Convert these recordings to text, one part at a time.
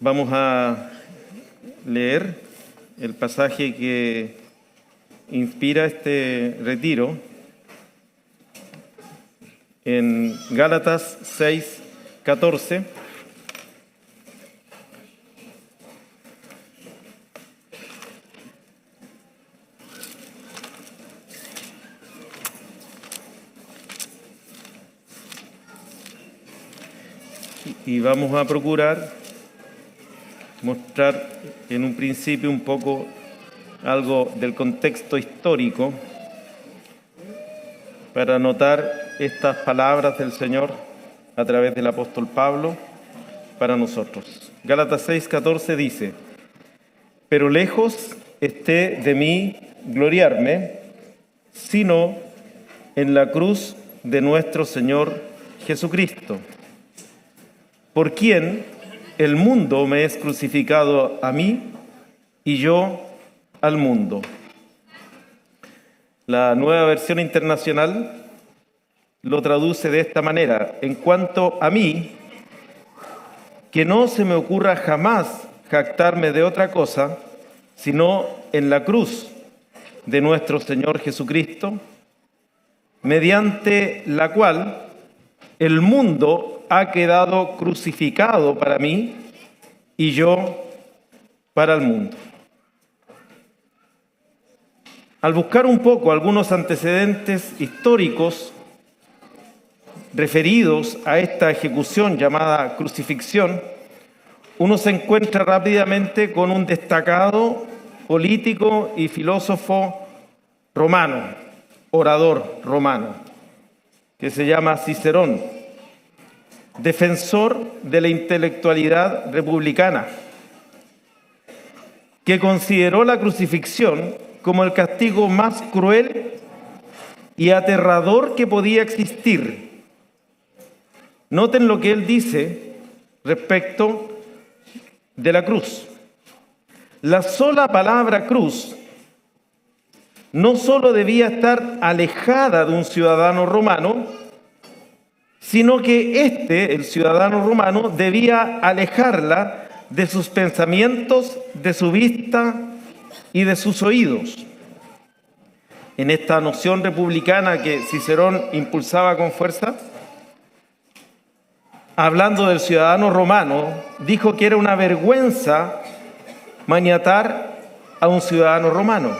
Vamos a leer el pasaje que inspira este retiro en Gálatas 6:14. Y vamos a procurar mostrar en un principio un poco algo del contexto histórico para notar estas palabras del Señor a través del apóstol Pablo para nosotros. Gálatas 6:14 dice: pero lejos esté de mí gloriarme, sino en la cruz de nuestro Señor Jesucristo, por quien el mundo me es crucificado a mí y yo al mundo. La Nueva Versión Internacional lo traduce de esta manera: en cuanto a mí, que no se me ocurra jamás jactarme de otra cosa, sino en la cruz de nuestro Señor Jesucristo, mediante la cual el mundo ha quedado crucificado para mí y yo para el mundo. Al buscar un poco algunos antecedentes históricos referidos a esta ejecución llamada crucifixión, uno se encuentra rápidamente con un destacado político y filósofo romano, orador romano, que se llama Cicerón, defensor de la intelectualidad republicana, que consideró la crucifixión como el castigo más cruel y aterrador que podía existir. Noten lo que él dice respecto de la cruz. La sola palabra cruz no solo debía estar alejada de un ciudadano romano, sino que el ciudadano romano, debía alejarla de sus pensamientos, de su vista y de sus oídos. En esta noción republicana que Cicerón impulsaba con fuerza, hablando del ciudadano romano, dijo que era una vergüenza maniatar a un ciudadano romano,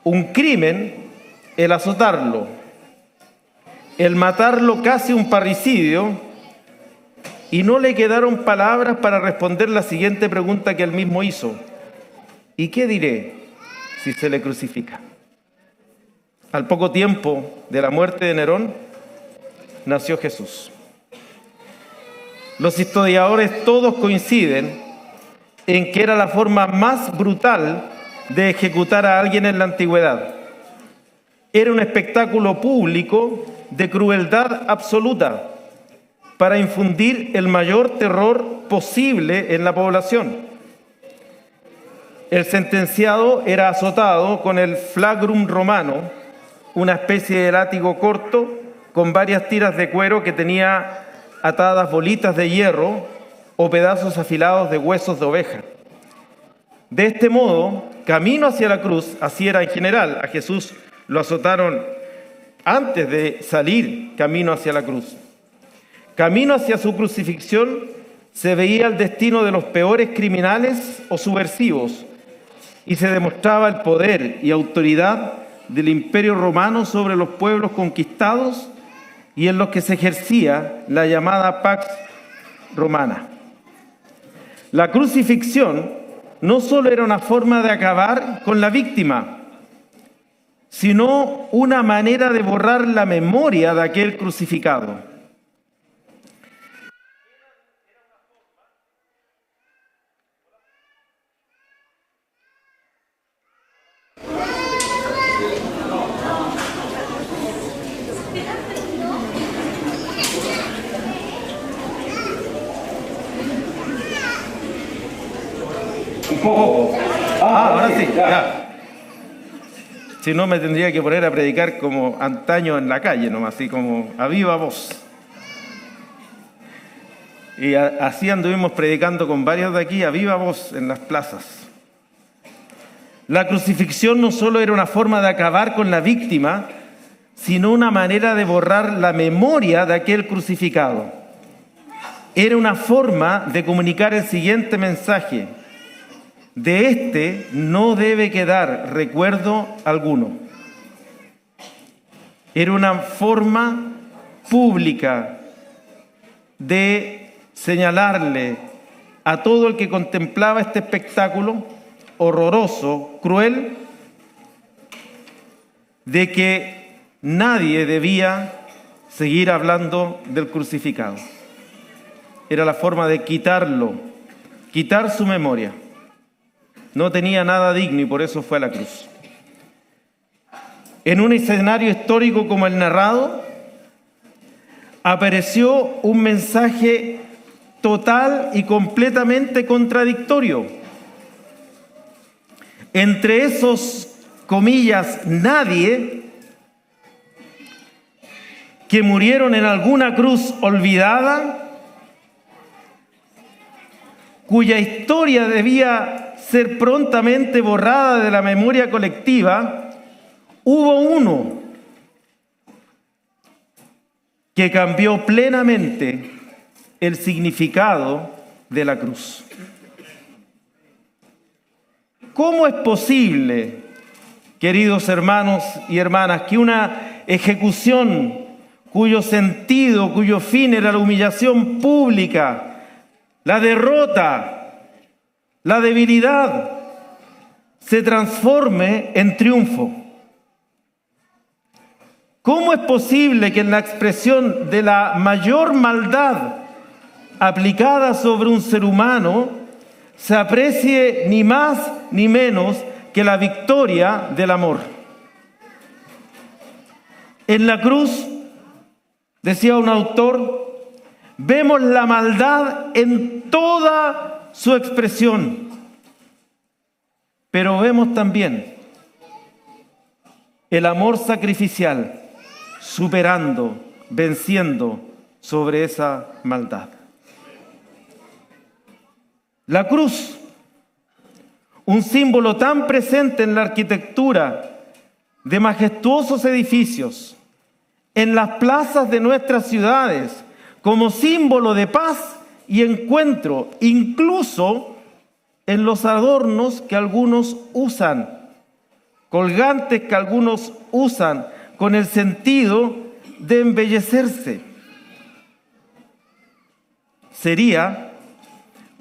un crimen el azotarlo, el matarlo casi un parricidio, y no le quedaron palabras para responder la siguiente pregunta que él mismo hizo: ¿y qué diré si se le crucifica? Al poco tiempo de la muerte de Nerón, nació Jesús. Los historiadores todos coinciden en que era la forma más brutal de ejecutar a alguien en la antigüedad. Era un espectáculo público de crueldad absoluta para infundir el mayor terror posible en la población. El sentenciado era azotado con el flagrum romano, una especie de látigo corto con varias tiras de cuero que tenía atadas bolitas de hierro o pedazos afilados de huesos de oveja. De este modo, camino hacia la cruz, así era en general. A Jesús lo azotaron antes de salir camino hacia la cruz. Camino hacia su crucifixión se veía el destino de los peores criminales o subversivos y se demostraba el poder y autoridad del Imperio Romano sobre los pueblos conquistados y en los que se ejercía la llamada Pax Romana. La crucifixión no solo era una forma de acabar con la víctima, sino una manera de borrar la memoria de aquel crucificado. Un poco. Ahora sí, ya. Si no, me tendría que poner a predicar como antaño en la calle, nomás, así como a viva voz. Y así anduvimos predicando con varios de aquí a viva voz en las plazas. La crucifixión no solo era una forma de acabar con la víctima, sino una manera de borrar la memoria de aquel crucificado. Era una forma de comunicar el siguiente mensaje: de este no debe quedar recuerdo alguno. Era una forma pública de señalarle a todo el que contemplaba este espectáculo horroroso, cruel, de que nadie debía seguir hablando del crucificado. Era la forma de quitarlo, quitar su memoria. No tenía nada digno y por eso fue a la cruz. En un escenario histórico como el narrado, apareció un mensaje total y completamente contradictorio. Entre esos, comillas, nadie que murieron en alguna cruz olvidada, cuya historia debía ser prontamente borrada de la memoria colectiva, hubo uno que cambió plenamente el significado de la cruz. ¿Cómo es posible, queridos hermanos y hermanas, que una ejecución cuyo sentido, cuyo fin era la humillación pública, la derrota, la debilidad, se transforme en triunfo? ¿Cómo es posible que en la expresión de la mayor maldad aplicada sobre un ser humano se aprecie ni más ni menos que la victoria del amor? En la cruz, decía un autor, vemos la maldad en toda su expresión, pero vemos también el amor sacrificial superando, venciendo sobre esa maldad. La cruz, un símbolo tan presente en la arquitectura de majestuosos edificios, en las plazas de nuestras ciudades, como símbolo de paz y encuentro, incluso en los adornos que algunos usan, colgantes que algunos usan con el sentido de embellecerse. Sería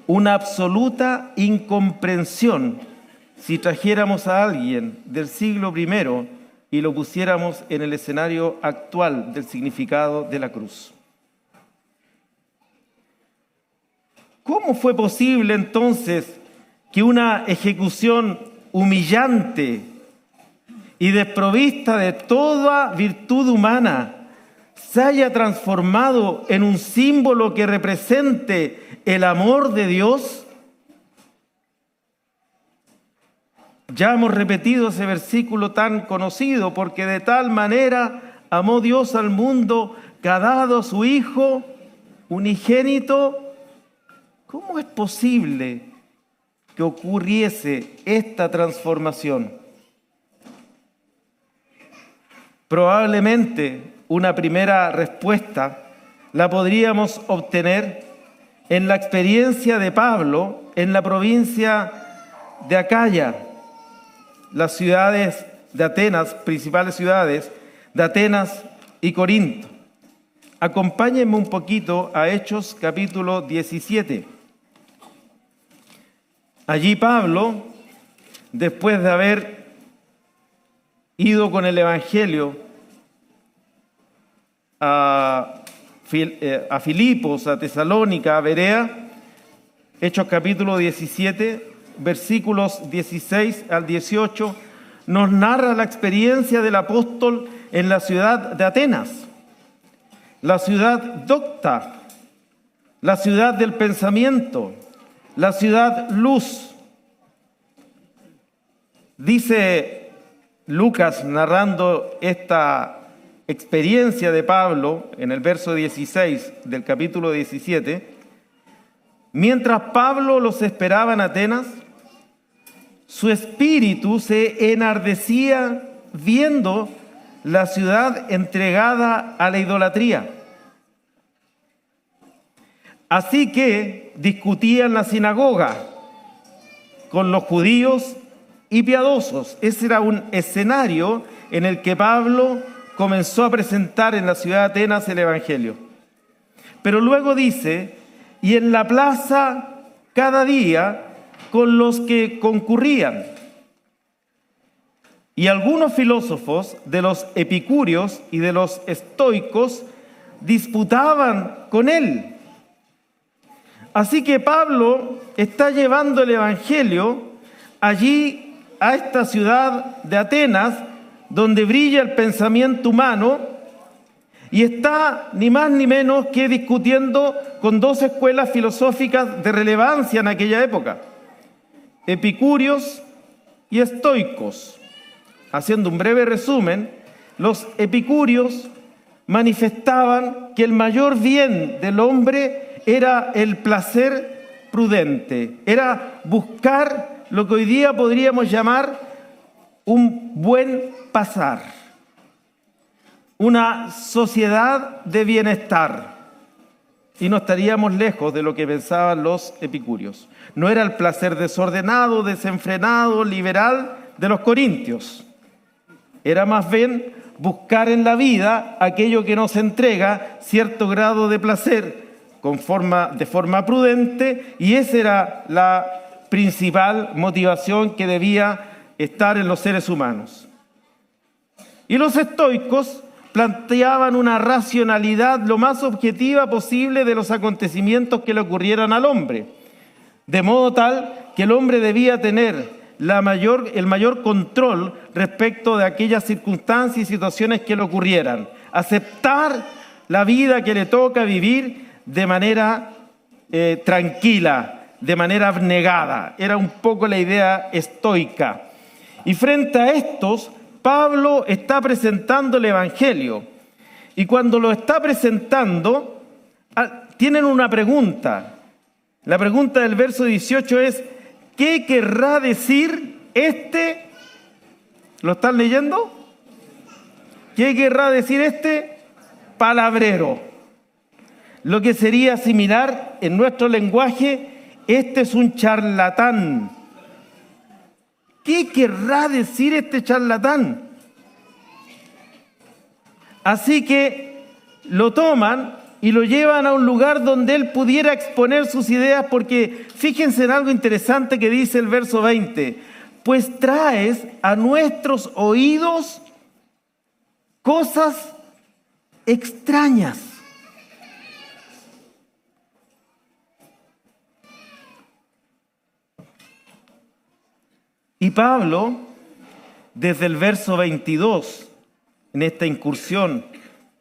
una absoluta incomprensión si trajéramos a alguien del siglo I y lo pusiéramos en el escenario actual del significado de la cruz. ¿Cómo fue posible entonces que una ejecución humillante y desprovista de toda virtud humana se haya transformado en un símbolo que represente el amor de Dios? Ya hemos repetido ese versículo tan conocido, porque de tal manera amó Dios al mundo que ha dado a su Hijo unigénito. ¿Cómo es posible que ocurriese esta transformación? Probablemente una primera respuesta la podríamos obtener en la experiencia de Pablo en la provincia de Acaya, las ciudades de Atenas, principales ciudades de Atenas y Corinto. Acompáñenme un poquito a Hechos capítulo 17. Allí Pablo, después de haber ido con el Evangelio a Filipos, a Tesalónica, a Berea, Hechos capítulo 17, versículos 16 al 18, nos narra la experiencia del apóstol en la ciudad de Atenas, la ciudad docta, la ciudad del pensamiento, la ciudad luz. Dice Lucas, narrando esta experiencia de Pablo en el verso 16 del capítulo 17, Mientras Pablo los esperaba en Atenas, su espíritu se enardecía viendo la ciudad entregada a la idolatría. Así que discutía en la sinagoga con los judíos y piadosos. Ese era un escenario en el que Pablo comenzó a presentar en la ciudad de Atenas el Evangelio. Pero luego dice, y en la plaza cada día con los que concurrían. Y algunos filósofos de los epicúreos y de los estoicos disputaban con él. Así que Pablo está llevando el Evangelio allí a esta ciudad de Atenas, donde brilla el pensamiento humano, y está ni más ni menos que discutiendo con dos escuelas filosóficas de relevancia en aquella época, epicúreos y estoicos. Haciendo un breve resumen, los epicúreos manifestaban que el mayor bien del hombre era el placer prudente, era buscar lo que hoy día podríamos llamar un buen pasar, una sociedad de bienestar. Y no estaríamos lejos de lo que pensaban los epicúreos. No era el placer desordenado, desenfrenado, liberal de los corintios. Era más bien buscar en la vida aquello que nos entrega cierto grado de placer de forma prudente, y esa era la principal motivación que debía estar en los seres humanos. Y los estoicos planteaban una racionalidad lo más objetiva posible de los acontecimientos que le ocurrieran al hombre, de modo tal que el hombre debía tener el mayor control respecto de aquellas circunstancias y situaciones que le ocurrieran, aceptar la vida que le toca vivir de manera tranquila, de manera abnegada. Era un poco la idea estoica. Y frente a estos, Pablo está presentando el Evangelio. Y cuando lo está presentando, tienen una pregunta. La pregunta del verso 18 es, ¿qué querrá decir este? ¿Lo están leyendo? ¿Qué querrá decir este palabrero? Lo que sería similar en nuestro lenguaje, este es un charlatán. ¿Qué querrá decir este charlatán? Así que lo toman y lo llevan a un lugar donde él pudiera exponer sus ideas, porque fíjense en algo interesante que dice el verso 20. Pues traes a nuestros oídos cosas extrañas. Y Pablo, desde el verso 22, en esta incursión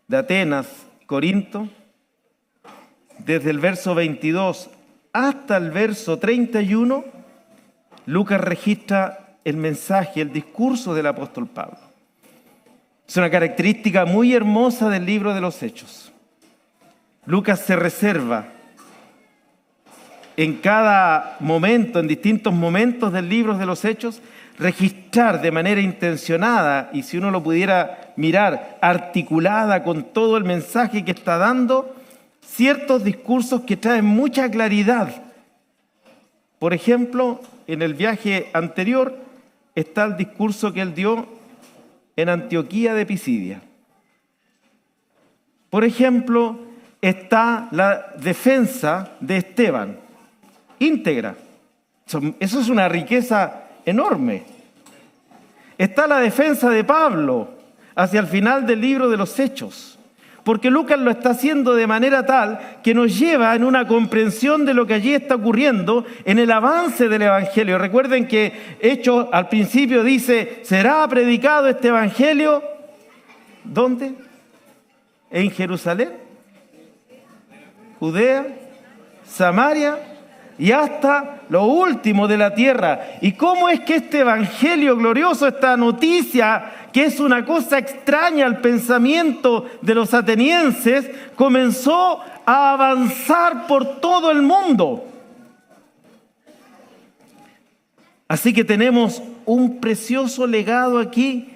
de Atenas, Corinto, desde el verso 22 hasta el verso 31, Lucas registra el mensaje, el discurso del apóstol Pablo. Es una característica muy hermosa del libro de los Hechos. Lucas se reserva en cada momento, en distintos momentos del libro de los Hechos, registrar de manera intencionada, y si uno lo pudiera mirar, articulada con todo el mensaje que está dando, ciertos discursos que traen mucha claridad. Por ejemplo, en el viaje anterior está el discurso que él dio en Antioquía de Pisidia. Por ejemplo, está la defensa de Esteban, íntegra. Eso es una riqueza enorme. Está la defensa de Pablo hacia el final del libro de los Hechos, porque Lucas lo está haciendo de manera tal que nos lleva en una comprensión de lo que allí está ocurriendo en el avance del Evangelio. Recuerden que Hechos al principio dice, ¿será predicado este Evangelio? ¿Dónde? ¿En Jerusalén? ¿Judea? ¿Samaria? Y hasta lo último de la tierra. ¿Y cómo es que este evangelio glorioso, esta noticia, que es una cosa extraña al pensamiento de los atenienses, comenzó a avanzar por todo el mundo? Así que tenemos un precioso legado aquí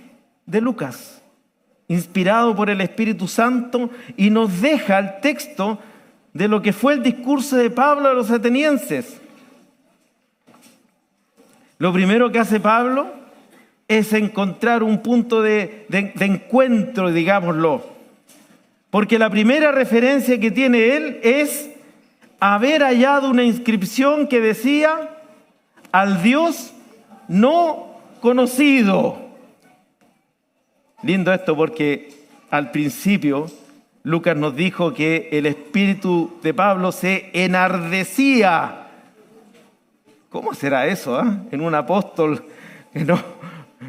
de Lucas, inspirado por el Espíritu Santo, y nos deja el texto de lo que fue el discurso de Pablo a los atenienses. Lo primero que hace Pablo es encontrar un punto de encuentro, digámoslo, porque la primera referencia que tiene él es haber hallado una inscripción que decía: al Dios no conocido. Lindo esto, porque al principio Lucas nos dijo que el espíritu de Pablo se enardecía. ¿Cómo será eso, en un apóstol que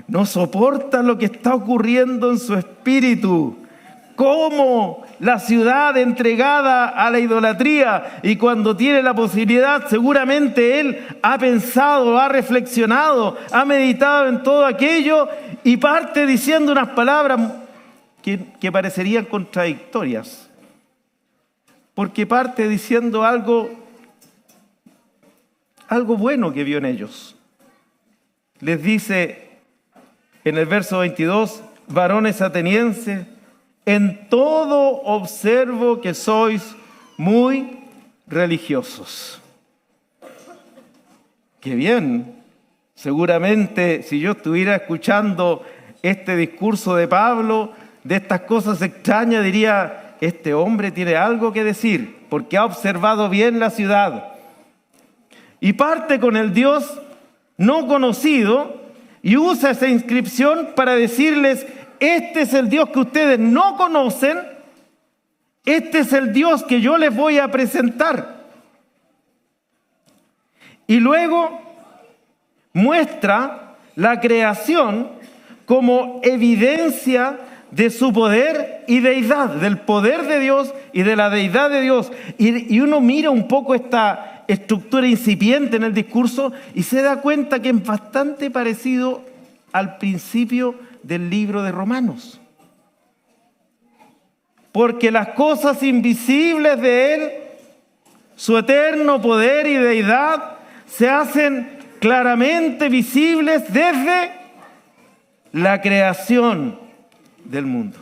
no soporta lo que está ocurriendo en su espíritu? ¿Cómo la ciudad entregada a la idolatría? Y cuando tiene la posibilidad, seguramente él ha pensado, ha reflexionado, ha meditado en todo aquello y parte diciendo unas palabras que parecerían contradictorias. Porque parte diciendo algo bueno que vio en ellos. Les dice en el verso 22: varones atenienses, en todo observo que sois muy religiosos. ¡Qué bien! Seguramente si yo estuviera escuchando este discurso de Pablo, de estas cosas extrañas, diría: este hombre tiene algo que decir, porque ha observado bien la ciudad. Y parte con el Dios no conocido y usa esa inscripción para decirles: este es el Dios que ustedes no conocen, este es el Dios que yo les voy a presentar. Y luego muestra la creación como evidencia de su poder y deidad, del poder de Dios y de la deidad de Dios. Y uno mira un poco esta estructura incipiente en el discurso y se da cuenta que es bastante parecido al principio del libro de Romanos. Porque las cosas invisibles de Él, su eterno poder y deidad, se hacen claramente visibles desde la creación del mundo.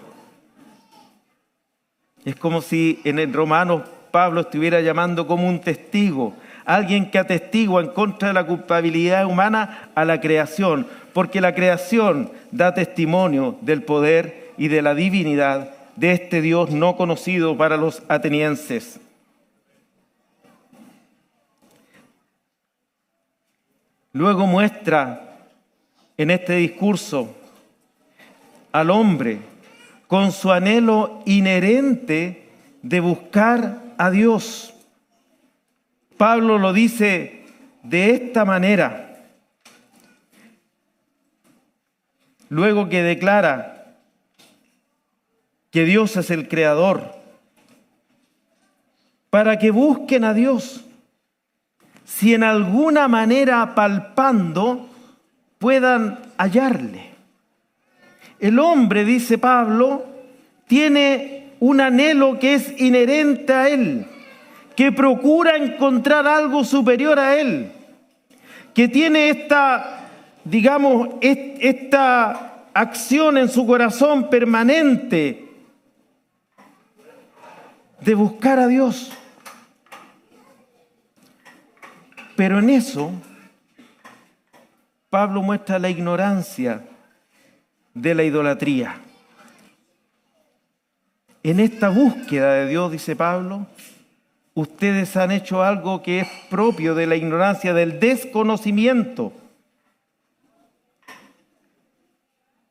Es como si en el Romanos Pablo estuviera llamando como un testigo, alguien que atestigua en contra de la culpabilidad humana a la creación, porque la creación da testimonio del poder y de la divinidad de este Dios no conocido para los atenienses. Luego muestra en este discurso al hombre con su anhelo inherente de buscar a Dios. Pablo lo dice de esta manera, luego que declara que Dios es el creador, para que busquen a Dios, si en alguna manera palpando puedan hallarle. El hombre, dice Pablo, tiene un anhelo que es inherente a él, que procura encontrar algo superior a él, que tiene esta acción en su corazón permanente de buscar a Dios. Pero en eso, Pablo muestra la ignorancia de la idolatría. En esta búsqueda de Dios, dice Pablo, ustedes han hecho algo que es propio de la ignorancia, del desconocimiento.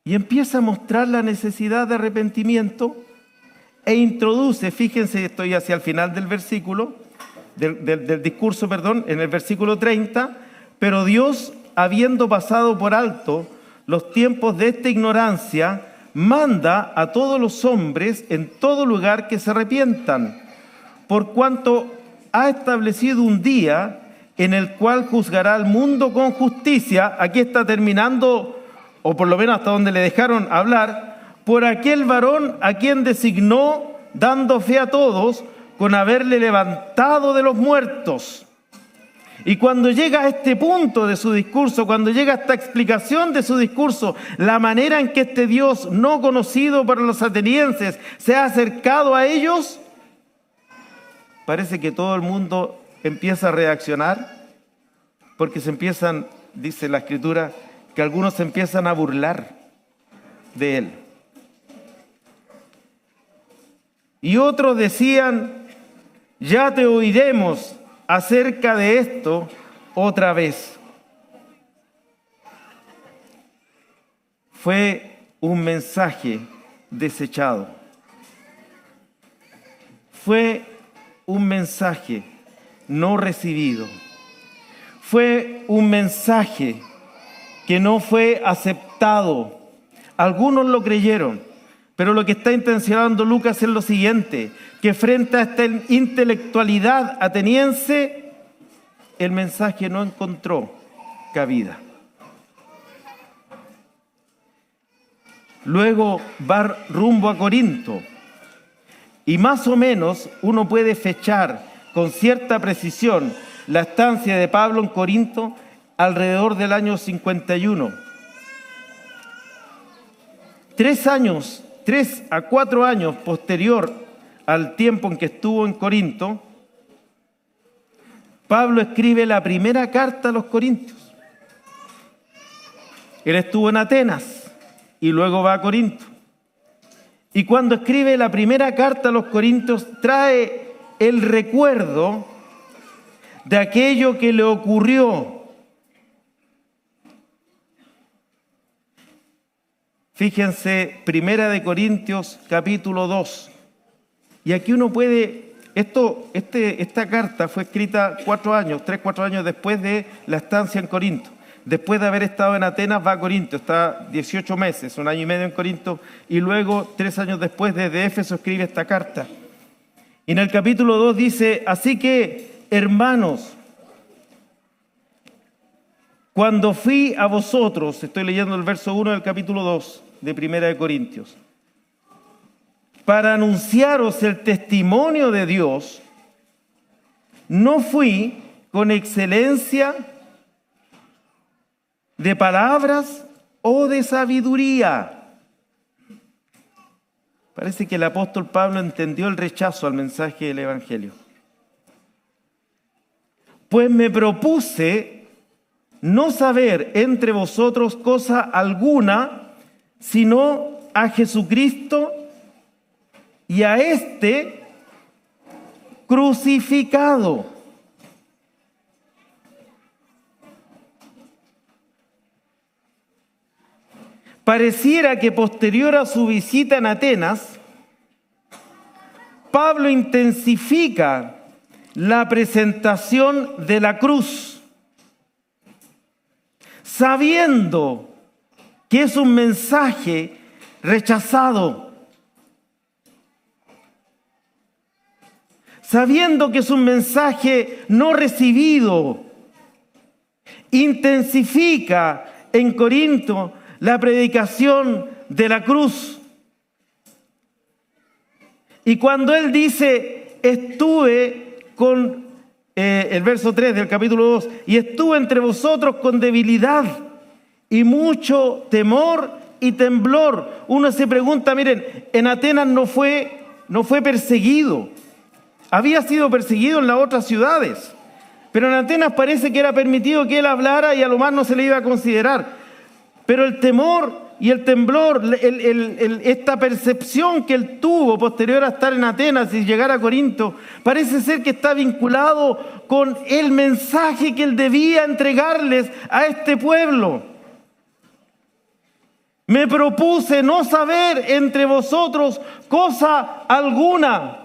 Y empieza a mostrar la necesidad de arrepentimiento e introduce, fíjense, estoy hacia el final del versículo, del discurso, en el versículo 30, pero Dios, habiendo pasado por alto los tiempos de esta ignorancia, manda a todos los hombres en todo lugar que se arrepientan, por cuanto ha establecido un día en el cual juzgará al mundo con justicia. Aquí está terminando, o por lo menos hasta donde le dejaron hablar, por aquel varón a quien designó, dando fe a todos, con haberle levantado de los muertos. Y cuando llega a este punto de su discurso, cuando llega a esta explicación de su discurso, la manera en que este Dios no conocido por los atenienses se ha acercado a ellos, parece que todo el mundo empieza a reaccionar, porque se empiezan, dice la Escritura, que algunos se empiezan a burlar de él. Y otros decían, ya te oiremos acerca de esto otra vez. Fue un mensaje desechado. Fue un mensaje no recibido. Fue un mensaje que no fue aceptado. Algunos lo creyeron, pero lo que está intencionando Lucas es lo siguiente, que frente a esta intelectualidad ateniense, el mensaje no encontró cabida. Luego va rumbo a Corinto, y más o menos uno puede fechar con cierta precisión la estancia de Pablo en Corinto alrededor del año 51. 3 a 4 años posterior al tiempo en que estuvo en Corinto, Pablo escribe la primera carta a los corintios. Él estuvo en Atenas y luego va a Corinto. Y cuando escribe la primera carta a los corintios, trae el recuerdo de aquello que le ocurrió. Fíjense, Primera de Corintios, capítulo 2. Y aquí uno puede, esta carta fue escrita 4 años después de la estancia en Corinto. Después de haber estado en Atenas, va a Corinto, está 18 meses, 1 año y medio en Corinto, y luego 3 años después desde Éfeso escribe esta carta. Y en el capítulo 2 dice, así que, hermanos, cuando fui a vosotros, estoy leyendo el verso 1 del capítulo 2 de Primera de Corintios, para anunciaros el testimonio de Dios, no fui con excelencia de palabras o de sabiduría. Parece que el apóstol Pablo entendió el rechazo al mensaje del Evangelio. Pues me propuse no saber entre vosotros cosa alguna, sino a Jesucristo y a este crucificado. Pareciera que posterior a su visita en Atenas, Pablo intensifica la presentación de la cruz, sabiendo que es un mensaje rechazado, sabiendo que es un mensaje no recibido. Intensifica en Corinto la predicación de la cruz. Y cuando él dice, estuve con, el verso 3 del capítulo 2, y estuve entre vosotros con debilidad y mucho temor y temblor. Uno se pregunta, miren, en Atenas no fue perseguido. Había sido perseguido en las otras ciudades. Pero en Atenas parece que era permitido que él hablara y a lo más no se le iba a considerar. Pero el temor y el temblor, esta percepción que él tuvo posterior a estar en Atenas y llegar a Corinto, parece ser que está vinculado con el mensaje que él debía entregarles a este pueblo. Me propuse no saber entre vosotros cosa alguna,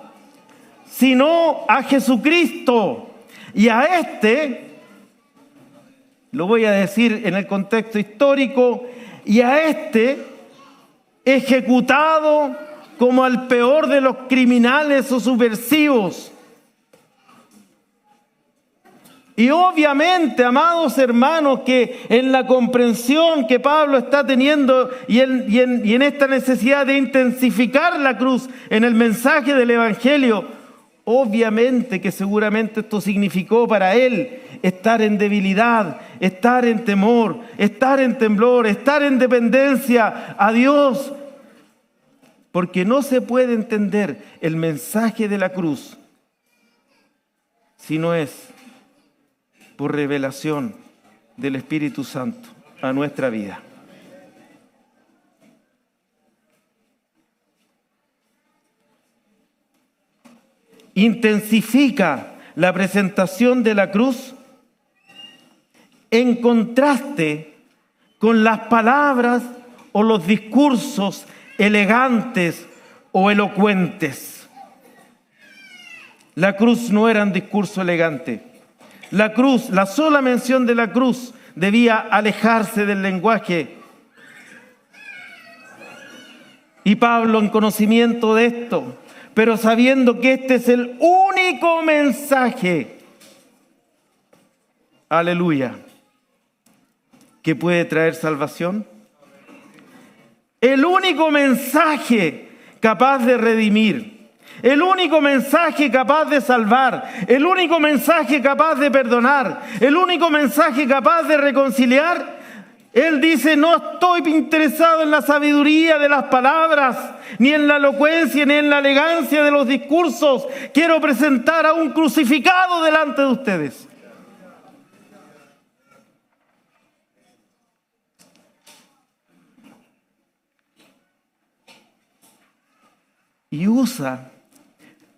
sino a Jesucristo y a este, lo voy a decir en el contexto histórico, y a este ejecutado como al peor de los criminales o subversivos. Y obviamente, amados hermanos, que en la comprensión que Pablo está teniendo y en esta necesidad de intensificar la cruz en el mensaje del Evangelio, obviamente que seguramente esto significó para él estar en debilidad, estar en temor, estar en temblor, estar en dependencia a Dios. Porque no se puede entender el mensaje de la cruz si no es por revelación del Espíritu Santo a nuestra vida. Intensifica la presentación de la cruz en contraste con las palabras o los discursos elegantes o elocuentes. La cruz no era un discurso elegante. La cruz, la sola mención de la cruz debía alejarse del lenguaje. Y Pablo, en conocimiento de esto, pero sabiendo que este es el único mensaje, aleluya, que puede traer salvación, el único mensaje capaz de redimir, el único mensaje capaz de salvar, el único mensaje capaz de perdonar, el único mensaje capaz de reconciliar. Él dice: no estoy interesado en la sabiduría de las palabras, ni en la elocuencia, ni en la elegancia de los discursos. Quiero presentar a un crucificado delante de ustedes. Y usa,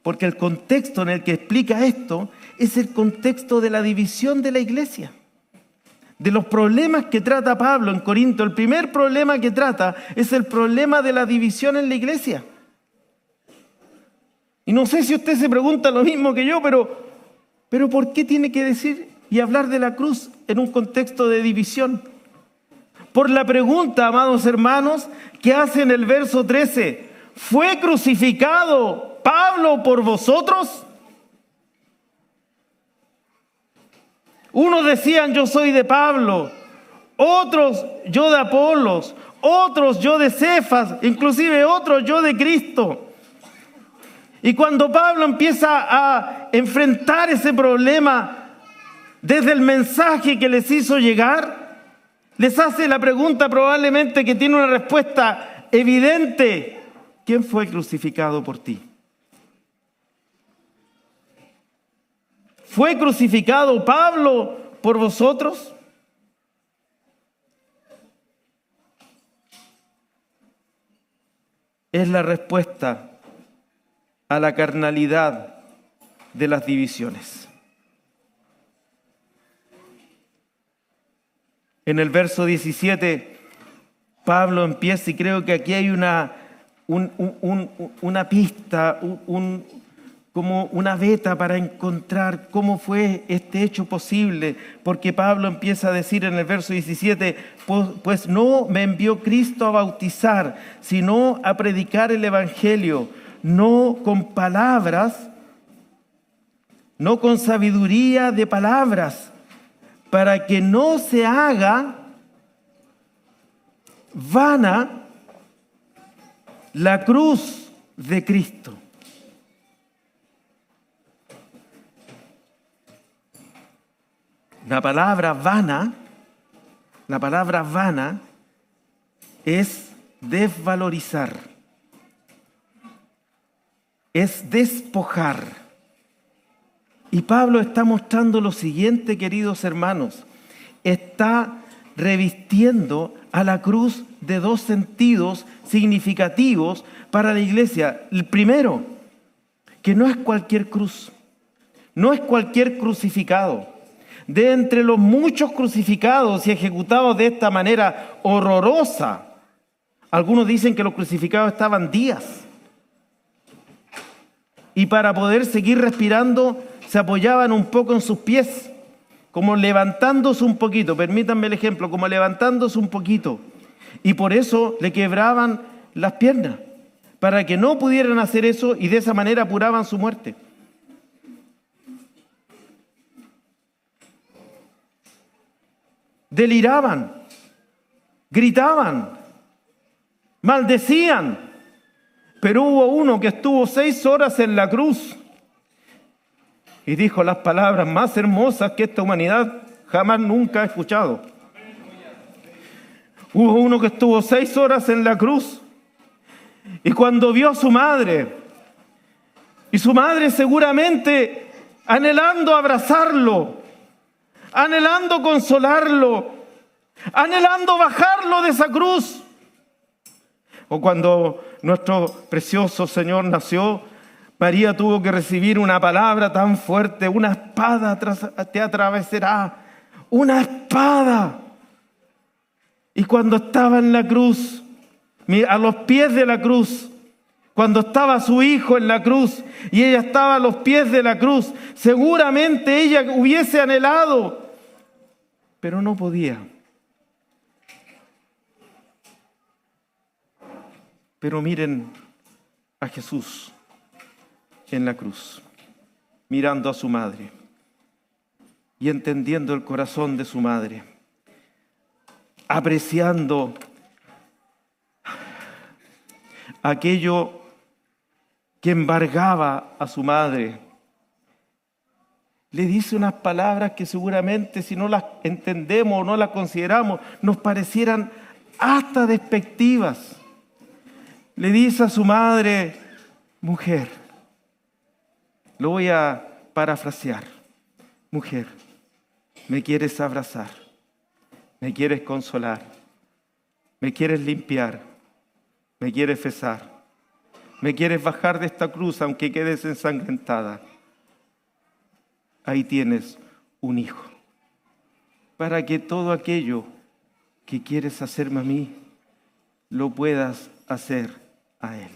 porque el contexto en el que explica esto es el contexto de la división de la iglesia. De los problemas que trata Pablo en Corinto, el primer problema que trata es el problema de la división en la iglesia. Y no sé si usted se pregunta lo mismo que yo, pero ¿por qué tiene que decir y hablar de la cruz en un contexto de división? Por la pregunta, amados hermanos, que hace en el verso 13: ¿fue crucificado Pablo por vosotros? Unos decían: yo soy de Pablo, otros yo de Apolos, otros yo de Cefas, inclusive otros yo de Cristo. Y cuando Pablo empieza a enfrentar ese problema desde el mensaje que les hizo llegar, les hace la pregunta probablemente que tiene una respuesta evidente: ¿quién fue crucificado por ti? ¿Fue crucificado Pablo por vosotros? Es la respuesta a la carnalidad de las divisiones. En el verso 17, Pablo empieza, y creo que aquí hay una pista, como una veta para encontrar cómo fue este hecho posible, porque Pablo empieza a decir en el verso 17: pues no me envió Cristo a bautizar, sino a predicar el evangelio, no con palabras, no con sabiduría de palabras, para que no se haga vana la cruz de Cristo. La palabra vana es desvalorizar, es despojar. Y Pablo está mostrando lo siguiente, queridos hermanos: está revistiendo a la cruz de dos sentidos significativos para la iglesia. El primero, que no es cualquier cruz, no es cualquier crucificado. De entre los muchos crucificados y ejecutados de esta manera horrorosa, algunos dicen que los crucificados estaban días. Y para poder seguir respirando, se apoyaban un poco en sus pies, como levantándose un poquito, permítanme el ejemplo, como levantándose un poquito. Y por eso le quebraban las piernas, para que no pudieran hacer eso, y de esa manera apuraban su muerte. Deliraban, gritaban, maldecían. Pero hubo uno que estuvo 6 horas en la cruz y dijo las palabras más hermosas que esta humanidad jamás nunca ha escuchado. Hubo uno que estuvo 6 horas en la cruz y cuando vio a su madre, y su madre seguramente anhelando abrazarlo, anhelando consolarlo, anhelando bajarlo de esa cruz. O cuando nuestro precioso Señor nació, María tuvo que recibir una palabra tan fuerte: una espada te atravesará, una espada. Y cuando estaba en la cruz, a los pies de la cruz, cuando estaba su hijo en la cruz y ella estaba a los pies de la cruz, seguramente ella hubiese anhelado, pero no podía. Pero miren a Jesús en la cruz, mirando a su madre y entendiendo el corazón de su madre, apreciando aquello que embargaba a su madre. Le dice unas palabras que seguramente, si no las entendemos o no las consideramos, nos parecieran hasta despectivas. Le dice a su madre: mujer, lo voy a parafrasear, mujer, ¿me quieres abrazar? ¿Me quieres consolar? ¿Me quieres limpiar? ¿Me quieres besar? ¿Me quieres bajar de esta cruz aunque quedes ensangrentada? Ahí tienes un hijo, para que todo aquello que quieres hacerme a mí, lo puedas hacer a él.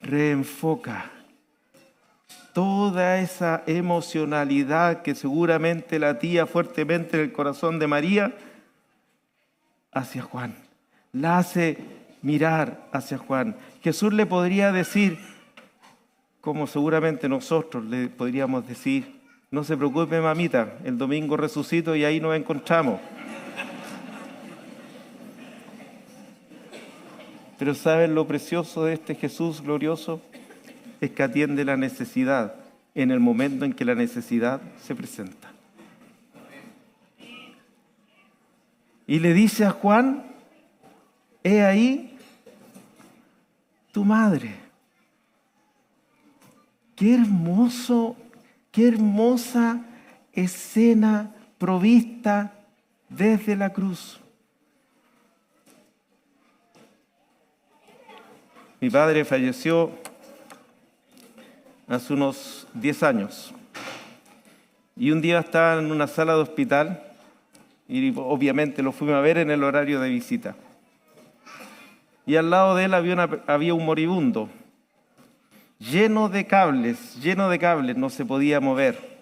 Reenfoca toda esa emocionalidad que seguramente latía fuertemente en el corazón de María hacia Juan. La hace mirar hacia Juan. Jesús le podría decir, como seguramente nosotros le podríamos decir: no se preocupe, mamita, el domingo resucito y ahí nos encontramos. Pero ¿saben lo precioso de este Jesús glorioso? Es que atiende la necesidad en el momento en que la necesidad se presenta. Y le dice a Juan: he ahí tu madre. Qué hermoso, qué hermosa escena provista desde la cruz. Mi padre falleció hace unos 10 años. Y un día estaba en una sala de hospital y obviamente lo fuimos a ver en el horario de visita. Y al lado de él había un moribundo, lleno de cables, no se podía mover.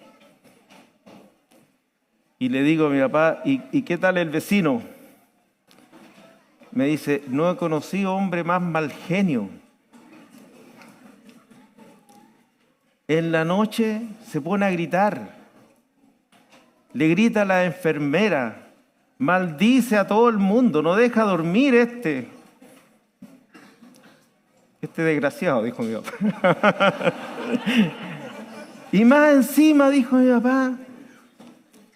Y le digo a mi papá: ¿y qué tal el vecino? Me dice: no he conocido hombre más mal genio. En la noche se pone a gritar, le grita a la enfermera, maldice a todo el mundo, no deja dormir este desgraciado, dijo mi papá. Y más encima, dijo mi papá,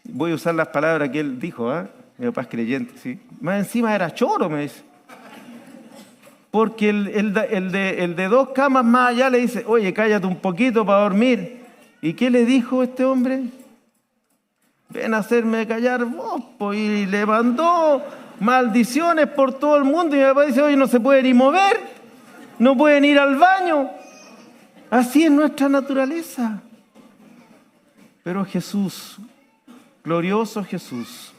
voy a usar las palabras que él dijo, mi papá es creyente, ¿sí? Más encima era choro, me dice. Porque el de 2 camas más allá le dice: oye, cállate un poquito para dormir. ¿Y qué le dijo este hombre? Ven a hacerme callar vos, y le mandó maldiciones por todo el mundo. Y mi papá dice: oye, no se puede ni mover, no pueden ir al baño. Así es nuestra naturaleza. Pero Jesús, glorioso Jesús,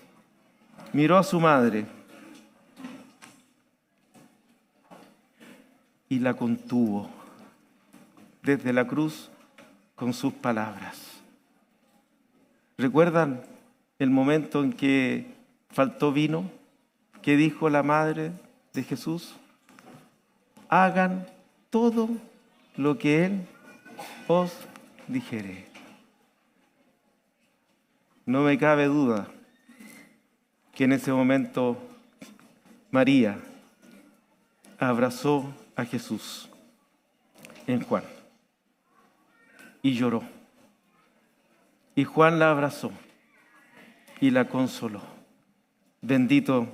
miró a su madre y la contuvo desde la cruz con sus palabras. ¿Recuerdan el momento en que faltó vino? ¿Qué dijo la madre de Jesús? Hagan todo lo que Él os dijere. No me cabe duda que en ese momento María abrazó a Jesús en Juan y lloró. Y Juan la abrazó y la consoló. Bendito,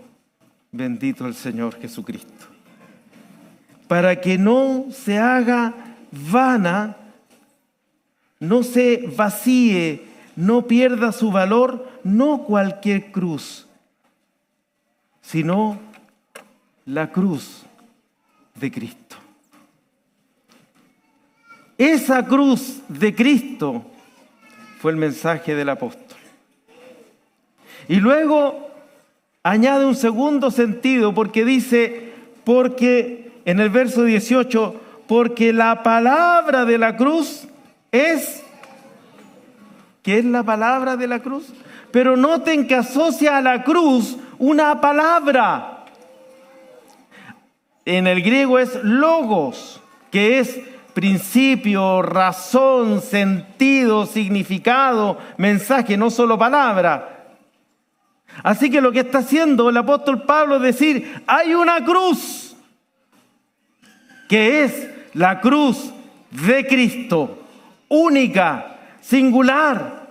bendito el Señor Jesucristo. Para que no se haga vana, no se vacíe, no pierda su valor, no cualquier cruz, sino la cruz de Cristo. Esa cruz de Cristo fue el mensaje del apóstol. Y luego añade un segundo sentido porque dice, porque en el verso 18, porque la palabra de la cruz es, ¿qué es la palabra de la cruz? Pero noten que asocia a la cruz una palabra. En el griego es logos, que es principio, razón, sentido, significado, mensaje, no solo palabra. Así que lo que está haciendo el apóstol Pablo es decir, hay una cruz, que es la cruz de Cristo, única, singular,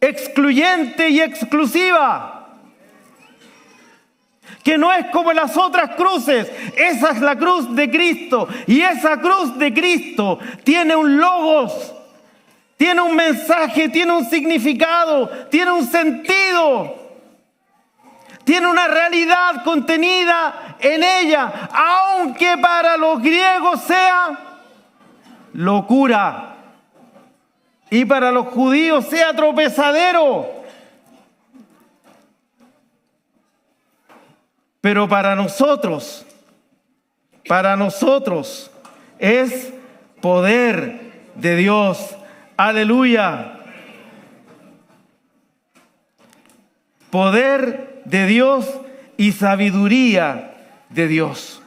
excluyente y exclusiva, que no es como las otras cruces. Esa es la cruz de Cristo, y esa cruz de Cristo tiene un logos, tiene un mensaje, tiene un significado, tiene un sentido, tiene una realidad contenida en ella, aunque para los griegos sea locura y para los judíos sea tropezadero. Pero para nosotros es poder de Dios. Aleluya. Poder de Dios y sabiduría de Dios.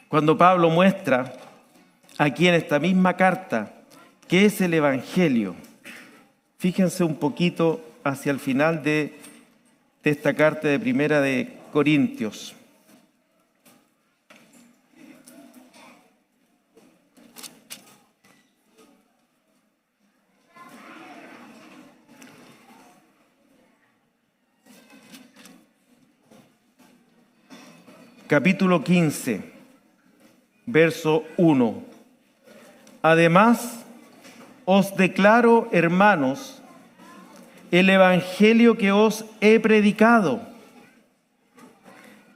Cuando Pablo muestra aquí en esta misma carta qué es el Evangelio, fíjense un poquito hacia el final de esta carta de Primera de Corintios. Capítulo 15, verso 1. Además, os declaro, hermanos, el evangelio que os he predicado,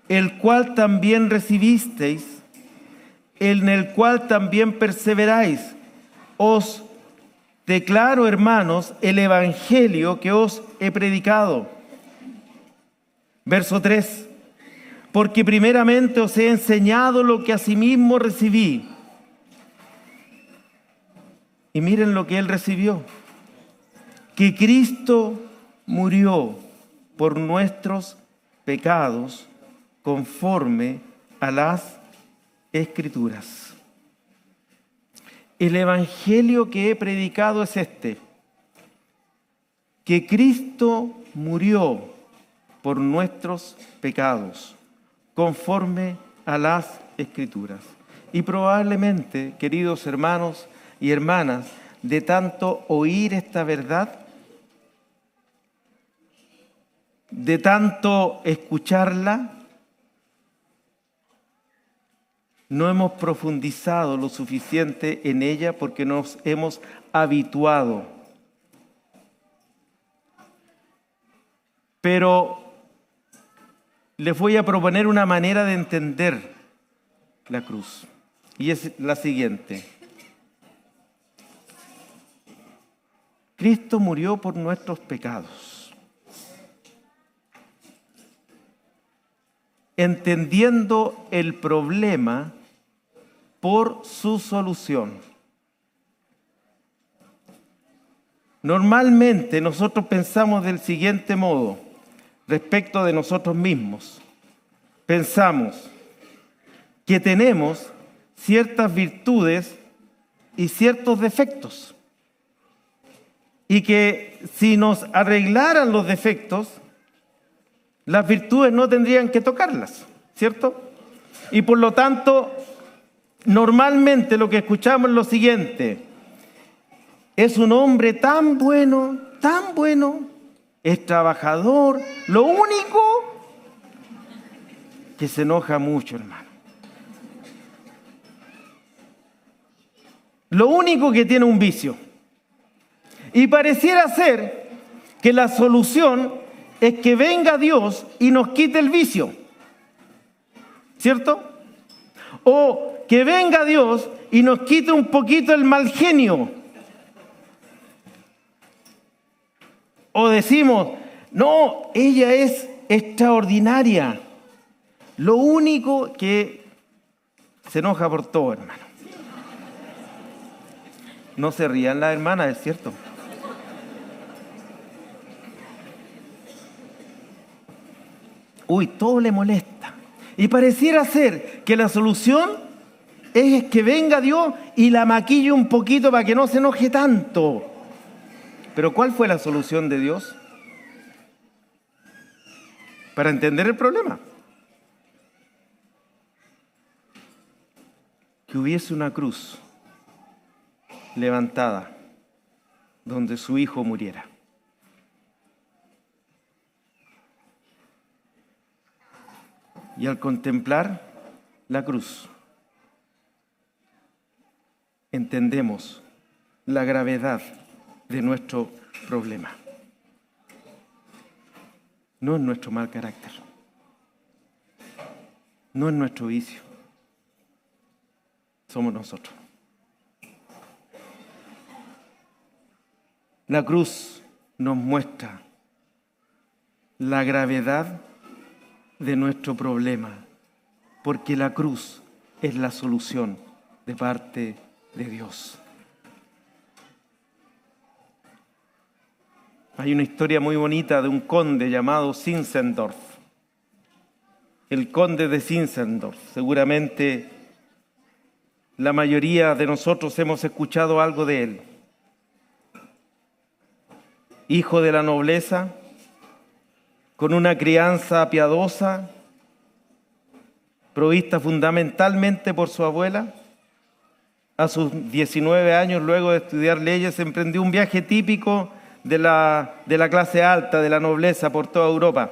el cual también recibisteis, en el cual también perseveráis. Os declaro, hermanos, el evangelio que os he predicado. Verso 3. Porque primeramente os he enseñado lo que asimismo recibí. Y miren lo que él recibió. Que Cristo murió por nuestros pecados conforme a las Escrituras. El evangelio que he predicado es este. Que Cristo murió por nuestros pecados conforme a las Escrituras. Y probablemente, queridos hermanos y hermanas, de tanto oír esta verdad, de tanto escucharla, no hemos profundizado lo suficiente en ella porque nos hemos habituado. Pero les voy a proponer una manera de entender la cruz, y es la siguiente. Cristo murió por nuestros pecados, entendiendo el problema por su solución. Normalmente nosotros pensamos del siguiente modo respecto de nosotros mismos. Pensamos que tenemos ciertas virtudes y ciertos defectos, y que si nos arreglaran los defectos, las virtudes no tendrían que tocarlas, ¿cierto? Y por lo tanto, Normalmente lo que escuchamos es lo siguiente: es un hombre tan bueno, es trabajador, lo único que se enoja mucho, hermano. Lo único que tiene un vicio. Y pareciera ser que la solución es que venga Dios y nos quite el vicio, ¿cierto? O que venga Dios y nos quite un poquito el mal genio. O decimos, no, ella es extraordinaria. Lo único que se enoja por todo, hermano. No se rían las hermanas, es cierto. Uy, todo le molesta. Y pareciera ser que la solución es que venga Dios y la maquille un poquito para que no se enoje tanto. Pero ¿cuál fue la solución de Dios para entender el problema? Que hubiese una cruz levantada donde su hijo muriera. Y al contemplar la cruz, entendemos la gravedad de nuestro problema. No es nuestro mal carácter, no es nuestro vicio, somos nosotros. La cruz nos muestra la gravedad de nuestro problema, porque la cruz es la solución de parte de Dios. Hay una historia muy bonita de un conde llamado Zinzendorf. El conde de Zinzendorf. Seguramente la mayoría de nosotros hemos escuchado algo de él. Hijo de la nobleza, con una crianza piadosa, provista fundamentalmente por su abuela. A sus 19 años, luego de estudiar leyes, emprendió un viaje típico de la clase alta, de la nobleza, por toda Europa.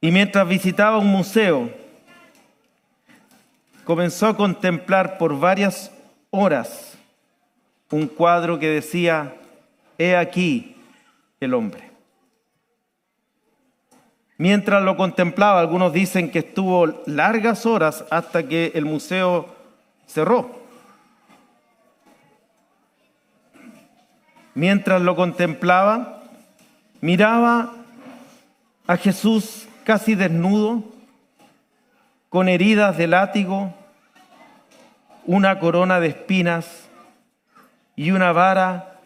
Y mientras visitaba un museo, comenzó a contemplar por varias horas un cuadro que decía: «He aquí el hombre». Mientras lo contemplaba, algunos dicen que estuvo largas horas hasta que el museo cerró. Mientras lo contemplaba, miraba a Jesús casi desnudo, con heridas de látigo, una corona de espinas y una vara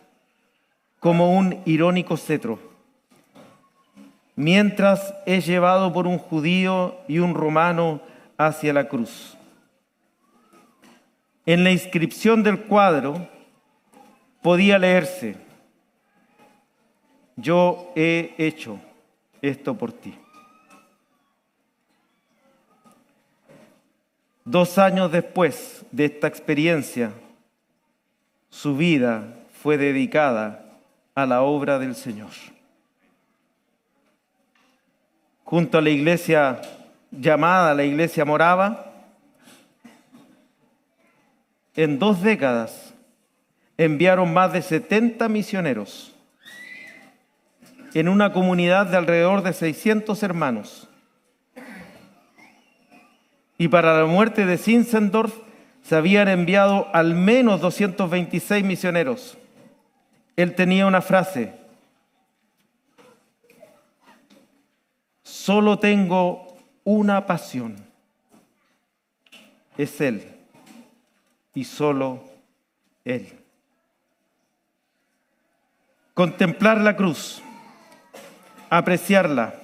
como un irónico cetro, mientras es llevado por un judío y un romano hacia la cruz. En la inscripción del cuadro podía leerse: «Yo he hecho esto por ti». 2 años después de esta experiencia, su vida fue dedicada a la obra del Señor. Junto a la iglesia llamada la Iglesia Morava, en 2 décadas enviaron más de 70 misioneros en una comunidad de alrededor de 600 hermanos. Y para la muerte de Zinzendorf se habían enviado al menos 226 misioneros. Él tenía una frase: «Solo tengo una pasión, es Él y solo Él». Contemplar la cruz, apreciarla,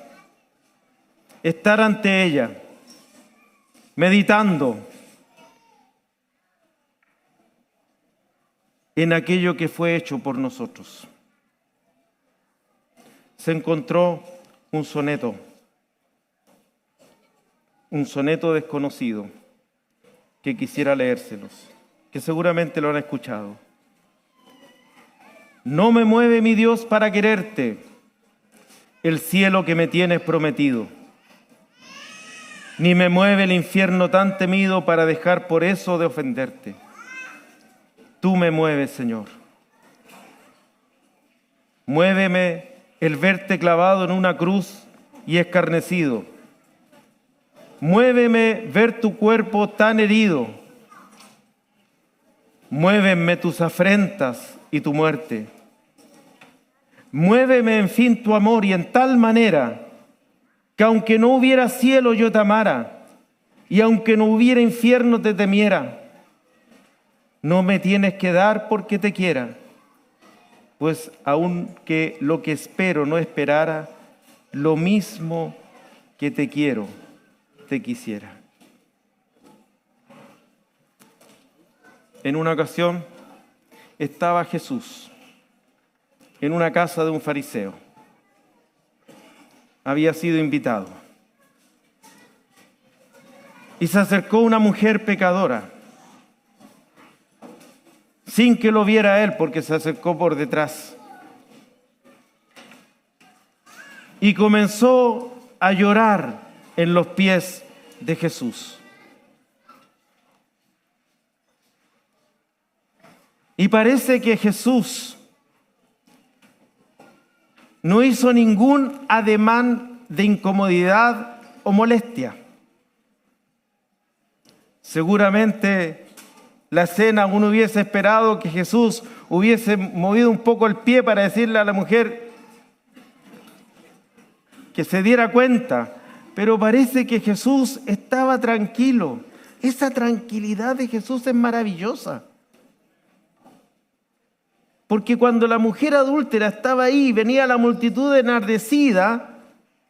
estar ante ella, meditando en aquello que fue hecho por nosotros. Se encontró un soneto desconocido, que quisiera leérselos, que seguramente lo han escuchado. No me mueve mi Dios para quererte, el cielo que me tienes prometido, ni me mueve el infierno tan temido para dejar por eso de ofenderte. Tú me mueves, Señor. Muéveme el verte clavado en una cruz y escarnecido. Muéveme ver tu cuerpo tan herido. Muéveme tus afrentas y tu muerte. Muéveme, en fin, tu amor, y en tal manera que aunque no hubiera cielo yo te amara, y aunque no hubiera infierno te temiera. No me tienes que dar porque te quiera, pues aunque lo que espero no esperara, lo mismo que te quiero, te quisiera. En una ocasión estaba Jesús en una casa de un fariseo. Había sido invitado. Y se acercó una mujer pecadora, sin que lo viera él, porque se acercó por detrás. Y comenzó a llorar en los pies de Jesús. Y parece que Jesús no hizo ningún ademán de incomodidad o molestia. Seguramente la escena, uno hubiese esperado que Jesús hubiese movido un poco el pie para decirle a la mujer que se diera cuenta, pero parece que Jesús estaba tranquilo. Esa tranquilidad de Jesús es maravillosa. Porque cuando la mujer adúltera estaba ahí, venía la multitud enardecida,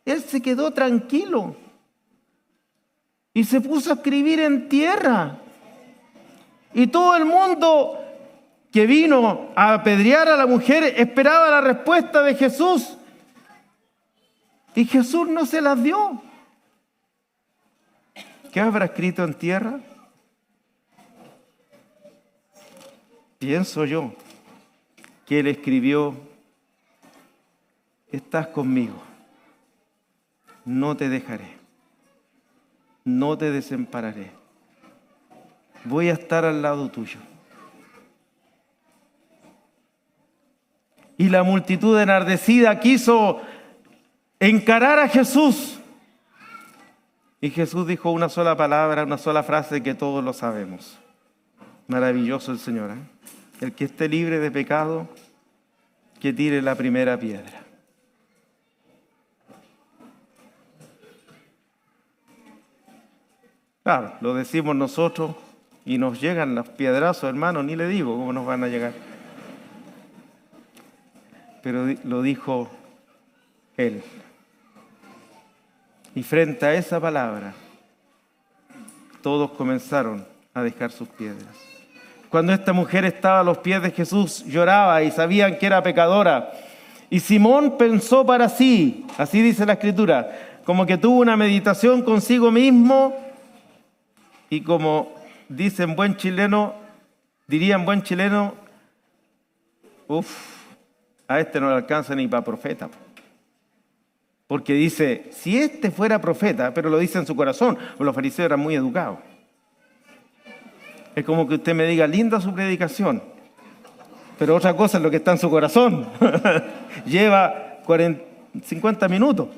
él se quedó tranquilo y se puso a escribir en tierra. Y todo el mundo que vino a apedrear a la mujer esperaba la respuesta de Jesús. Y Jesús no se las dio. ¿Qué habrá escrito en tierra? Pienso yo que él escribió: estás conmigo, no te dejaré, no te desampararé, voy a estar al lado tuyo. Y la multitud enardecida quiso encarar a Jesús. Y Jesús dijo una sola palabra, una sola frase que todos lo sabemos. Maravilloso el Señor, ¿eh? El que esté libre de pecado, que tire la primera piedra. Claro, lo decimos nosotros y nos llegan los piedrazos, hermano, ni le digo cómo nos van a llegar. Pero lo dijo él. Y frente a esa palabra, todos comenzaron a dejar sus piedras. Cuando esta mujer estaba a los pies de Jesús, lloraba y sabían que era pecadora. Y Simón pensó para sí, así dice la Escritura, como que tuvo una meditación consigo mismo y como diría en buen chileno, a este no le alcanza ni para profeta. Porque dice, si este fuera profeta, pero lo dice en su corazón, los fariseos eran muy educados. Es como que usted me diga, linda su predicación, pero otra cosa es lo que está en su corazón. Lleva 50 minutos.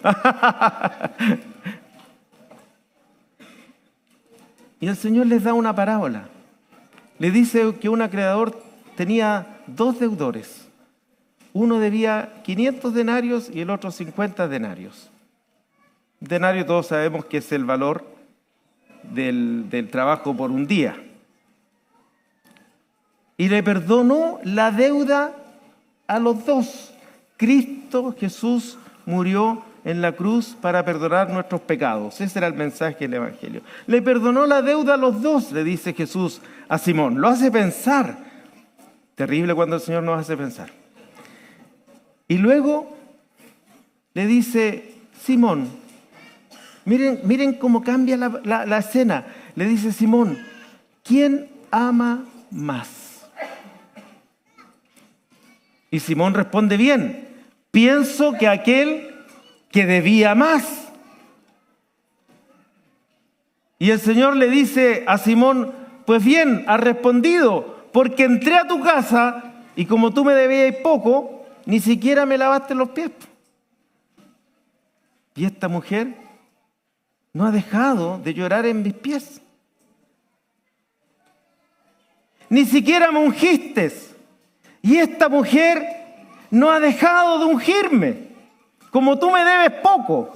Y el Señor les da una parábola. Le dice que un acreedor tenía 2 deudores. Uno debía 500 denarios y el otro 50 denarios. Denario todos sabemos que es el valor del trabajo por un día. Y le perdonó la deuda a los 2. Cristo Jesús murió en la cruz para perdonar nuestros pecados. Ese era el mensaje del Evangelio. Le perdonó la deuda a los 2, le dice Jesús a Simón. Lo hace pensar. Terrible cuando el Señor nos hace pensar. Y luego le dice, Simón, miren cómo cambia la escena. Le dice, Simón, ¿quién ama más? Y Simón responde bien, pienso que aquel que debía más. Y el Señor le dice a Simón, pues bien, has respondido, porque entré a tu casa y como tú me debías poco, ni siquiera me lavaste los pies. Y esta mujer no ha dejado de llorar en mis pies. Ni siquiera me ungiste. Y esta mujer no ha dejado de ungirme. Como tú me debes poco.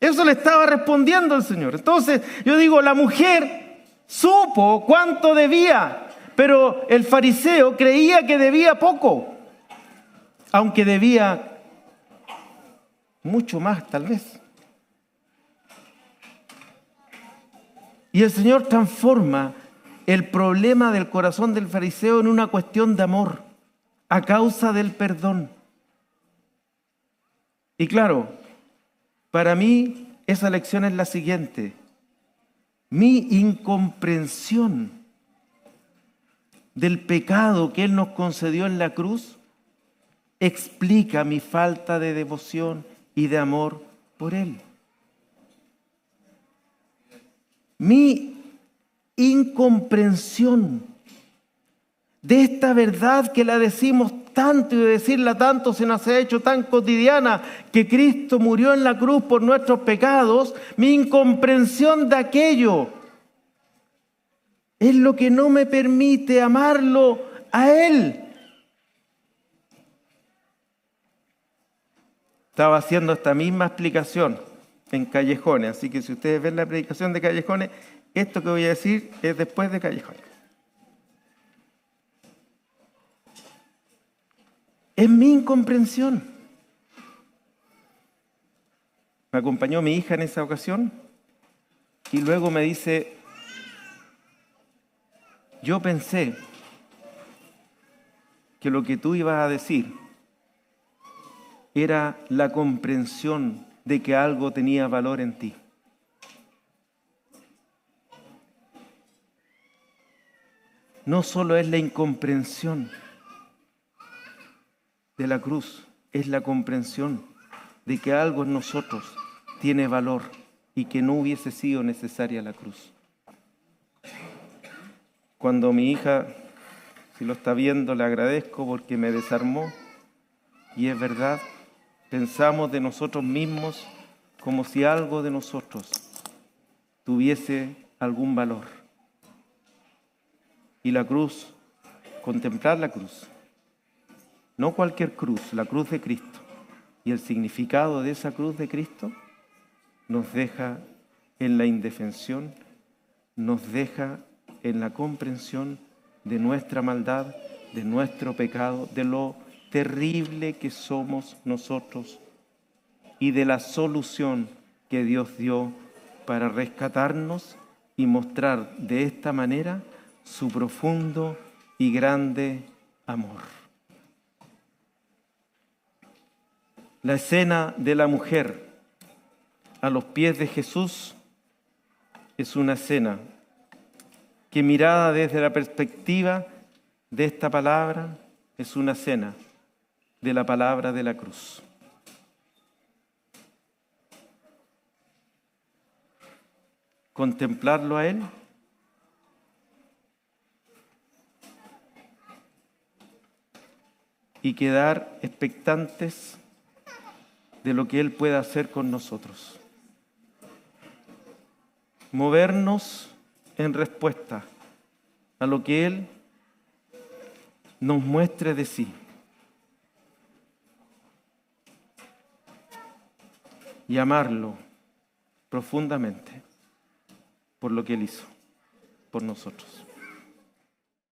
Eso le estaba respondiendo el Señor. Entonces yo digo, la mujer supo cuánto debía, pero el fariseo creía que debía poco, aunque debía mucho más tal vez. Y el Señor transforma el problema del corazón del fariseo en una cuestión de amor, a causa del perdón. Y claro, para mí esa lección es la siguiente. Mi incomprensión del pecado que Él nos concedió en la cruz explica mi falta de devoción y de amor por Él. Mi incomprensión de esta verdad que la decimos tanto y de decirla tanto se nos ha hecho tan cotidiana, que Cristo murió en la cruz por nuestros pecados, mi incomprensión de aquello es lo que no me permite amarlo a Él. Estaba haciendo esta misma explicación en Callejones, así que si ustedes ven la predicación de Callejones, esto que voy a decir es después de Callejones. Es mi incomprensión. Me acompañó mi hija en esa ocasión y luego me dice, yo pensé que lo que tú ibas a decir era la comprensión de que algo tenía valor en ti. No solo es la incomprensión de la cruz, es la comprensión de que algo en nosotros tiene valor y que no hubiese sido necesaria la cruz. Cuando mi hija, si lo está viendo, le agradezco porque me desarmó, y es verdad, pensamos de nosotros mismos como si algo de nosotros tuviese algún valor. Y la cruz, contemplar la cruz, no cualquier cruz, la cruz de Cristo, y el significado de esa cruz de Cristo nos deja en la indefensión, nos deja en la comprensión de nuestra maldad, de nuestro pecado, de lo terrible que somos nosotros y de la solución que Dios dio para rescatarnos y mostrar de esta manera su profundo y grande amor. La escena de la mujer a los pies de Jesús es una escena que, mirada desde la perspectiva de esta palabra, es una escena de la palabra de la cruz. Contemplarlo a Él y quedar expectantes de lo que Él pueda hacer con nosotros. Movernos en respuesta a lo que Él nos muestre de sí. Y amarlo profundamente por lo que Él hizo por nosotros.